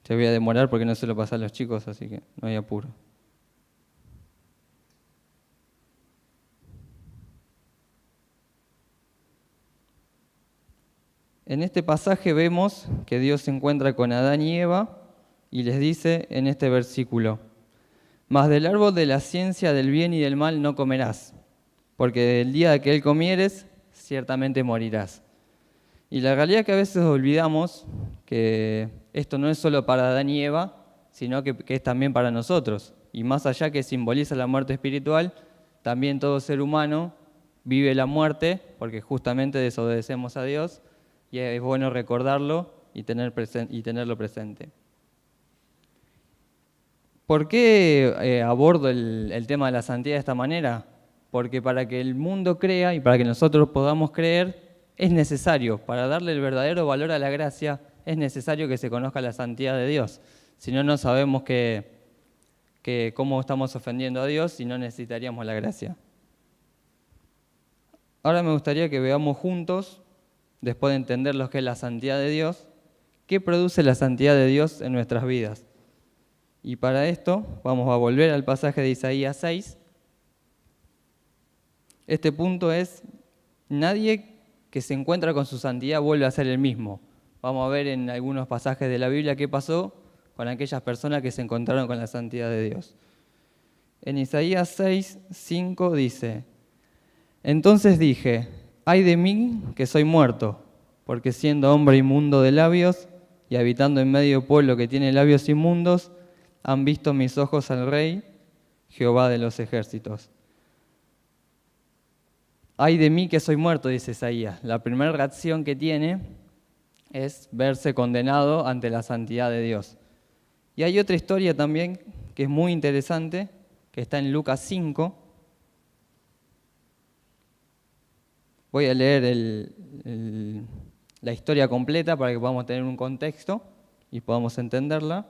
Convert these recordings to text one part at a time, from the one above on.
Te voy a demorar porque no se lo pasa a los chicos, así que no hay apuro. En este pasaje vemos que Dios se encuentra con Adán y Eva y les dice en este versículo: «Mas del árbol de la ciencia del bien y del mal no comerás, porque el día que él comieres, ciertamente morirás». Y la realidad es que a veces olvidamos que esto no es solo para Adán y Eva, sino que es también para nosotros. Y más allá que simboliza la muerte espiritual, también todo ser humano vive la muerte porque justamente desobedecemos a Dios, y es bueno recordarlo y tenerlo presente. ¿Por qué abordo el tema de la santidad de esta manera? Porque para que el mundo crea y para que nosotros podamos creer, es necesario, para darle el verdadero valor a la gracia, es necesario que se conozca la santidad de Dios. Si no, no sabemos cómo estamos ofendiendo a Dios y no necesitaríamos la gracia. Ahora me gustaría que veamos juntos, después de entender lo que es la santidad de Dios, qué produce la santidad de Dios en nuestras vidas. Y para esto vamos a volver al pasaje de Isaías 6. Este punto es: nadie que se encuentra con su santidad vuelve a ser el mismo. Vamos a ver en algunos pasajes de la Biblia qué pasó con aquellas personas que se encontraron con la santidad de Dios. En Isaías 6, 5 dice: «Entonces dije, ay de mí que soy muerto, porque siendo hombre inmundo de labios y habitando en medio pueblo que tiene labios inmundos, han visto mis ojos al Rey, Jehová de los ejércitos». Ay de mí que soy muerto, dice Isaías. La primera reacción que tiene es verse condenado ante la santidad de Dios. Y hay otra historia también que es muy interesante, que está en Lucas 5. Voy a leer la historia completa para que podamos tener un contexto y podamos entenderla.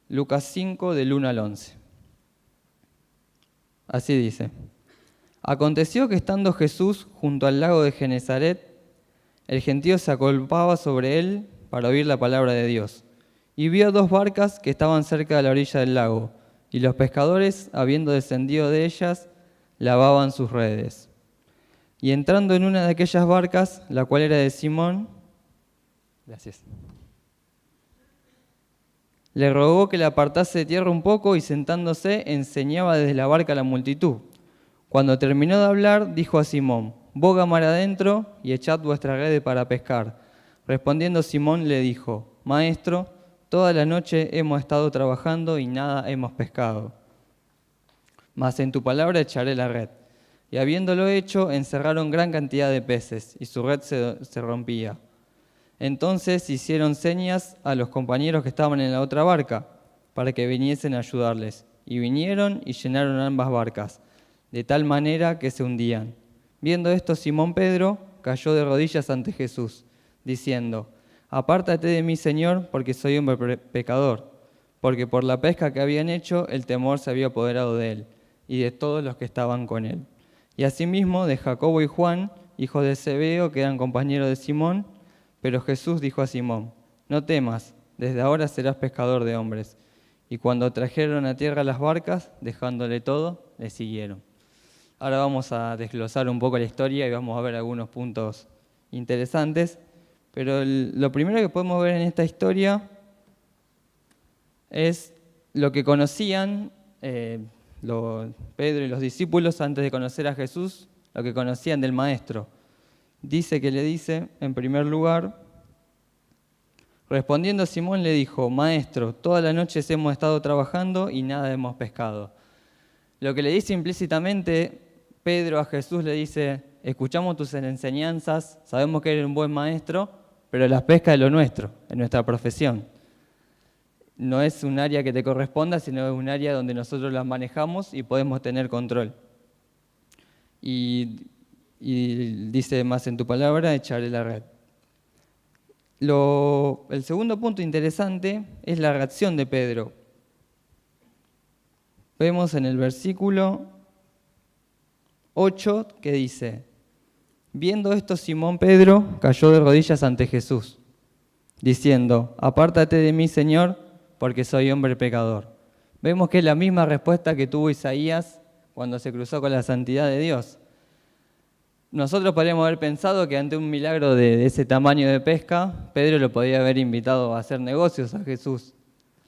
Lucas 5, del 1 al 11. Así dice: «Aconteció que estando Jesús junto al lago de Genezaret, el gentío se agolpaba sobre él para oír la palabra de Dios. Y vio dos barcas que estaban cerca de la orilla del lago, y los pescadores, habiendo descendido de ellas, lavaban sus redes. Y entrando en una de aquellas barcas, la cual era de Simón, le rogó que la apartase de tierra un poco, y sentándose enseñaba desde la barca a la multitud. Cuando terminó de hablar, dijo a Simón: boga mar adentro y echad vuestra red para pescar. Respondiendo Simón le dijo: Maestro, toda la noche hemos estado trabajando y nada hemos pescado. Mas en tu palabra echaré la red. Y habiéndolo hecho, encerraron gran cantidad de peces, y su red se rompía. Entonces hicieron señas a los compañeros que estaban en la otra barca, para que viniesen a ayudarles. Y vinieron y llenaron ambas barcas, de tal manera que se hundían. Viendo esto, Simón Pedro cayó de rodillas ante Jesús, diciendo: Apártate de mí, Señor, porque soy hombre pecador. Porque por la pesca que habían hecho, el temor se había apoderado de él, y de todos los que estaban con él. Y asimismo de Jacobo y Juan, hijos de Zebedeo, que eran compañeros de Simón. Pero Jesús dijo a Simón: No temas, desde ahora serás pescador de hombres. Y cuando trajeron a tierra las barcas, dejándole todo, le siguieron. Ahora vamos a desglosar un poco la historia y vamos a ver algunos puntos interesantes. Pero lo primero que podemos ver en esta historia es lo que conocían Pedro y los discípulos antes de conocer a Jesús, lo que conocían del Maestro. Dice que le dice, en primer lugar, respondiendo Simón le dijo: Maestro, toda la noche hemos estado trabajando y nada hemos pescado. Lo que le dice implícitamente Pedro a Jesús, le dice: escuchamos tus enseñanzas, sabemos que eres un buen maestro, pero la pesca es lo nuestro, es nuestra profesión. No es un área que te corresponda, sino es un área donde nosotros las manejamos y podemos tener control. Y dice más en tu palabra, echaré la red. El segundo punto interesante es la reacción de Pedro. Vemos en el versículo 8 que dice: Viendo esto, Simón Pedro cayó de rodillas ante Jesús, diciendo, apártate de mí, Señor, porque soy hombre pecador. Vemos que es la misma respuesta que tuvo Isaías cuando se cruzó con la santidad de Dios. Nosotros podríamos haber pensado que ante un milagro de ese tamaño de pesca, Pedro lo podría haber invitado a hacer negocios a Jesús.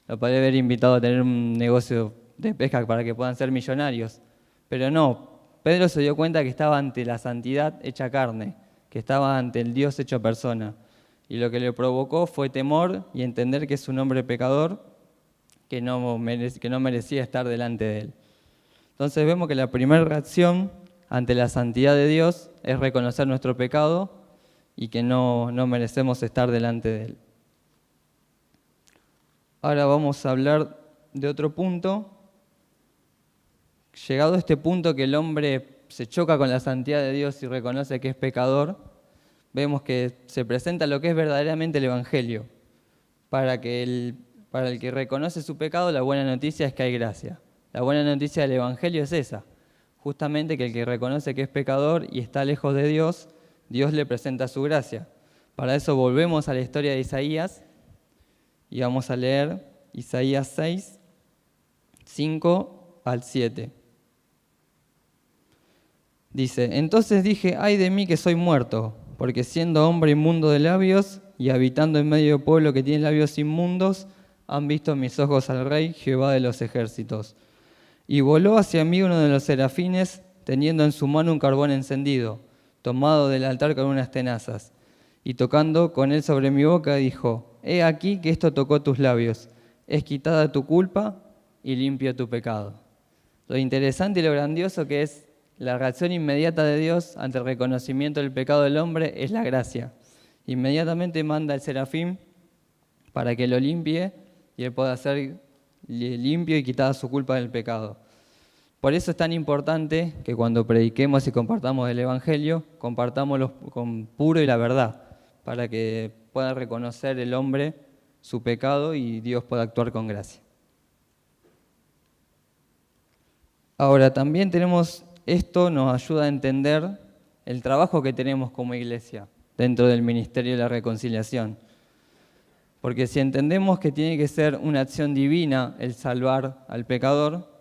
Lo podría haber invitado a tener un negocio de pesca para que puedan ser millonarios. Pero no, Pedro se dio cuenta que estaba ante la santidad hecha carne, que estaba ante el Dios hecho persona. Y lo que le provocó fue temor y entender que es un hombre pecador que no merecía estar delante de él. Entonces vemos que la primera reacción ante la santidad de Dios es reconocer nuestro pecado y que no merecemos estar delante de él. Ahora vamos a hablar de otro punto. Llegado a este punto que el hombre se choca con la santidad de Dios y reconoce que es pecador, vemos que se presenta lo que es verdaderamente el Evangelio. Para el que reconoce su pecado, la buena noticia es que hay gracia. La buena noticia del Evangelio es esa, justamente que el que reconoce que es pecador y está lejos de Dios, Dios le presenta su gracia. Para eso volvemos a la historia de Isaías y vamos a leer Isaías 6, 5 al 7. Dice, entonces dije, ay de mí que soy muerto, porque siendo hombre inmundo de labios y habitando en medio de pueblo que tiene labios inmundos, han visto mis ojos al Rey, Jehová de los ejércitos. Y voló hacia mí uno de los serafines, teniendo en su mano un carbón encendido, tomado del altar con unas tenazas. Y tocando con él sobre mi boca, dijo, he aquí que esto tocó tus labios, es quitada tu culpa y limpio tu pecado. Lo interesante y lo grandioso que es la reacción inmediata de Dios ante el reconocimiento del pecado del hombre es la gracia. Inmediatamente manda al serafín para que lo limpie y él pueda ser limpio y quitada su culpa del pecado. Por eso es tan importante que cuando prediquemos y compartamos el Evangelio, compartámoslo con puro y la verdad, para que pueda reconocer el hombre su pecado y Dios pueda actuar con gracia. Ahora, también esto nos ayuda a entender el trabajo que tenemos como iglesia dentro del ministerio de la reconciliación. Porque si entendemos que tiene que ser una acción divina el salvar al pecador,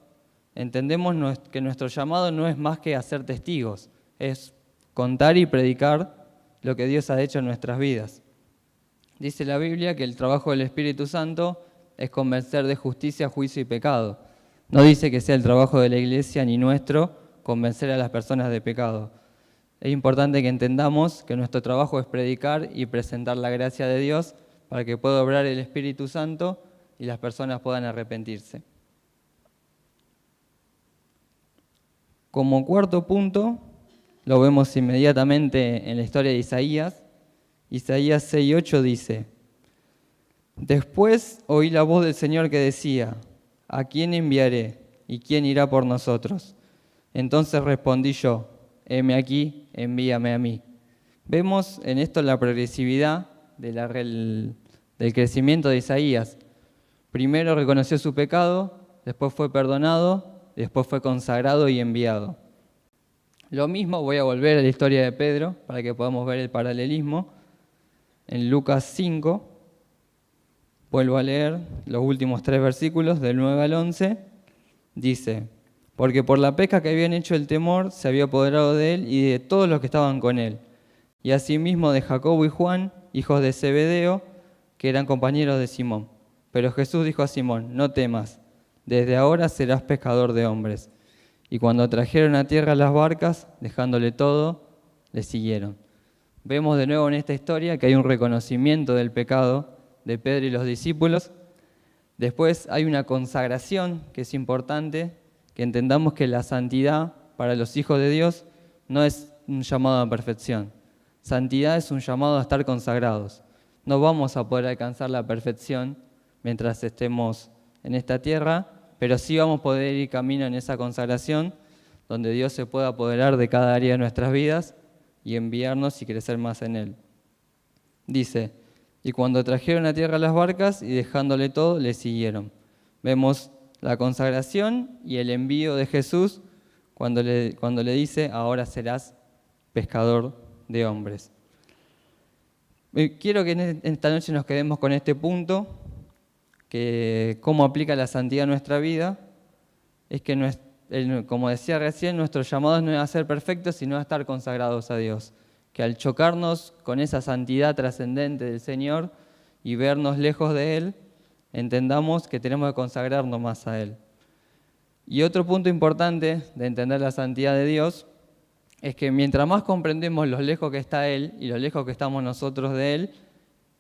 entendemos que nuestro llamado no es más que hacer testigos, es contar y predicar lo que Dios ha hecho en nuestras vidas. Dice la Biblia que el trabajo del Espíritu Santo es convencer de justicia, juicio y pecado. No dice que sea el trabajo de la iglesia ni nuestro convencer a las personas de pecado. Es importante que entendamos que nuestro trabajo es predicar y presentar la gracia de Dios para que pueda obrar el Espíritu Santo y las personas puedan arrepentirse. Como cuarto punto, lo vemos inmediatamente en la historia de Isaías. Isaías 6:8 dice, después oí la voz del Señor que decía, ¿a quién enviaré y quién irá por nosotros? Entonces respondí yo, heme aquí, envíame a mí. Vemos en esto la progresividad del crecimiento de Isaías. Primero reconoció su pecado, después fue perdonado, después fue consagrado y enviado. Lo mismo, voy a volver a la historia de Pedro para que podamos ver el paralelismo. En Lucas 5, vuelvo a leer los últimos 3 versículos, del 9 al 11, dice, porque por la pesca que habían hecho el temor se había apoderado de él y de todos los que estaban con él, y asimismo de Jacobo y Juan, hijos de Zebedeo, que eran compañeros de Simón. Pero Jesús dijo a Simón, no temas, desde ahora serás pescador de hombres. Y cuando trajeron a tierra las barcas, dejándole todo, le siguieron. Vemos de nuevo en esta historia que hay un reconocimiento del pecado de Pedro y los discípulos. Después hay una consagración que es importante, que entendamos que la santidad para los hijos de Dios no es un llamado a perfección. Santidad es un llamado a estar consagrados. No vamos a poder alcanzar la perfección mientras estemos en esta tierra, pero sí vamos a poder ir camino en esa consagración, donde Dios se pueda apoderar de cada área de nuestras vidas y enviarnos y crecer más en Él. Dice, y cuando trajeron a tierra las barcas y dejándole todo, le siguieron. Vemos la consagración y el envío de Jesús cuando le dice, ahora serás pescador de hombres. Quiero que en esta noche nos quedemos con este punto, que cómo aplica la santidad a nuestra vida. Es que, como decía recién, nuestro llamado no es a ser perfectos, sino a estar consagrados a Dios. Que al chocarnos con esa santidad trascendente del Señor y vernos lejos de Él, entendamos que tenemos que consagrarnos más a Él. Y otro punto importante de entender la santidad de Dios es que mientras más comprendemos lo lejos que está Él y lo lejos que estamos nosotros de Él,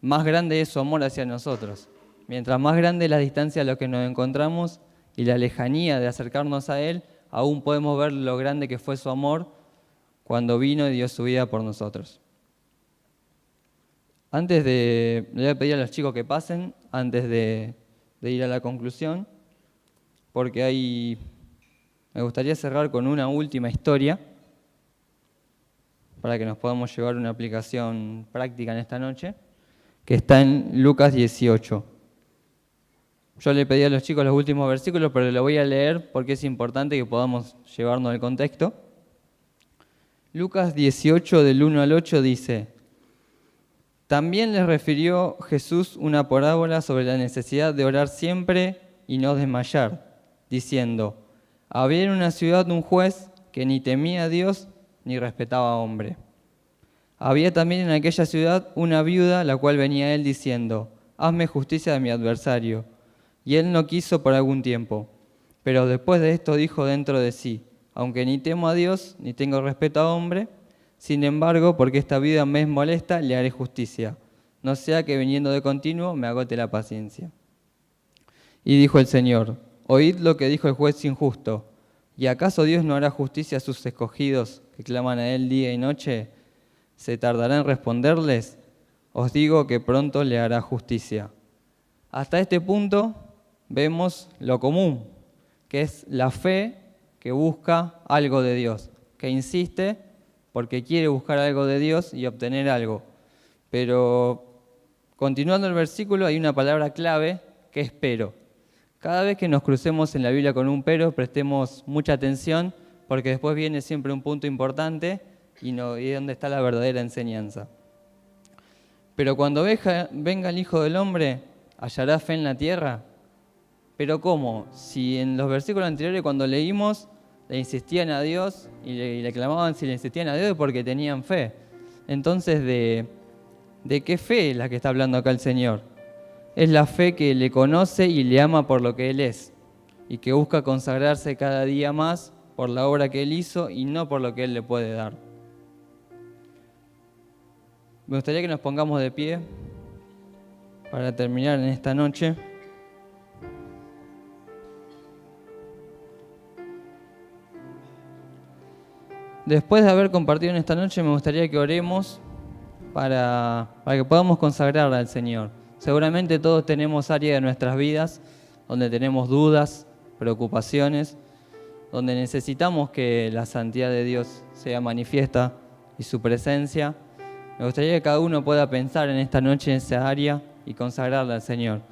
más grande es su amor hacia nosotros. Mientras más grande es la distancia a lo que nos encontramos y la lejanía de acercarnos a Él, aún podemos ver lo grande que fue su amor cuando vino y dio su vida por nosotros. Le voy a pedir a los chicos que pasen antes de ir a la conclusión, porque me gustaría cerrar con una última historia para que nos podamos llevar una aplicación práctica en esta noche, que está en Lucas 18. Yo le pedí a los chicos los últimos versículos, pero lo voy a leer porque es importante que podamos llevarnos el contexto. Lucas 18, del 1 al 8, dice: También les refirió Jesús una parábola sobre la necesidad de orar siempre y no desmayar, diciendo: Había en una ciudad un juez que ni temía a Dios ni respetaba a hombre. Había también en aquella ciudad una viuda, la cual venía a él diciendo: Hazme justicia de mi adversario. Y él no quiso por algún tiempo. Pero después de esto dijo dentro de sí: Aunque ni temo a Dios ni tengo respeto a hombre, sin embargo, porque esta vida me es molesta, le haré justicia, no sea que viniendo de continuo me agote la paciencia. Y dijo el Señor: Oíd lo que dijo el juez injusto. ¿Y acaso Dios no hará justicia a sus escogidos que claman a Él día y noche? ¿Se tardará en responderles? Os digo que pronto le hará justicia. Hasta este punto vemos lo común, que es la fe que busca algo de Dios, que insiste porque quiere buscar algo de Dios y obtener algo. Pero continuando el versículo hay una palabra clave que es pero. Cada vez que nos crucemos en la Biblia con un pero, prestemos mucha atención porque después viene siempre un punto importante y donde está la verdadera enseñanza. Pero cuando venga el Hijo del Hombre, ¿hallará fe en la tierra? ¿Pero cómo? Si en los versículos anteriores cuando leímos le insistían a Dios y le clamaban si le insistían a Dios es porque tenían fe. Entonces, ¿de qué fe es la que está hablando acá el Señor? Es la fe que le conoce y le ama por lo que Él es y que busca consagrarse cada día más por la obra que Él hizo y no por lo que Él le puede dar. Me gustaría que nos pongamos de pie para terminar en esta noche. Después de haber compartido en esta noche, me gustaría que oremos para que podamos consagrar al Señor. Seguramente todos tenemos áreas de nuestras vidas donde tenemos dudas, preocupaciones, donde necesitamos que la santidad de Dios sea manifiesta y su presencia. Me gustaría que cada uno pueda pensar en esta noche en esa área y consagrarla al Señor.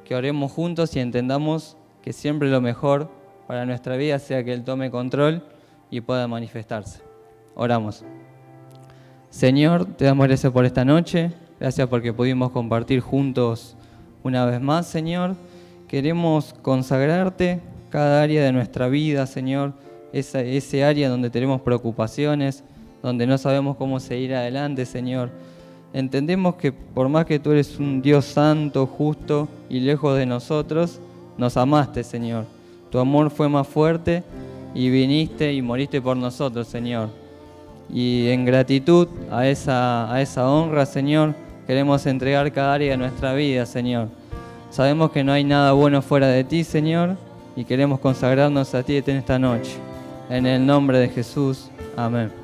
Que oremos juntos y entendamos que siempre lo mejor para nuestra vida sea que Él tome control y pueda manifestarse. Oramos. Señor, te damos gracias por esta noche, gracias porque pudimos compartir juntos una vez más, Señor. Queremos consagrarte cada área de nuestra vida, Señor, ese área donde tenemos preocupaciones, donde no sabemos cómo seguir adelante, Señor. Entendemos que por más que tú eres un Dios santo, justo y lejos de nosotros, nos amaste, Señor. Tu amor fue más fuerte y viniste y moriste por nosotros, Señor. Y en gratitud a esa honra, Señor, queremos entregar cada área de nuestra vida, Señor. Sabemos que no hay nada bueno fuera de ti, Señor, y queremos consagrarnos a ti en esta noche. En el nombre de Jesús. Amén.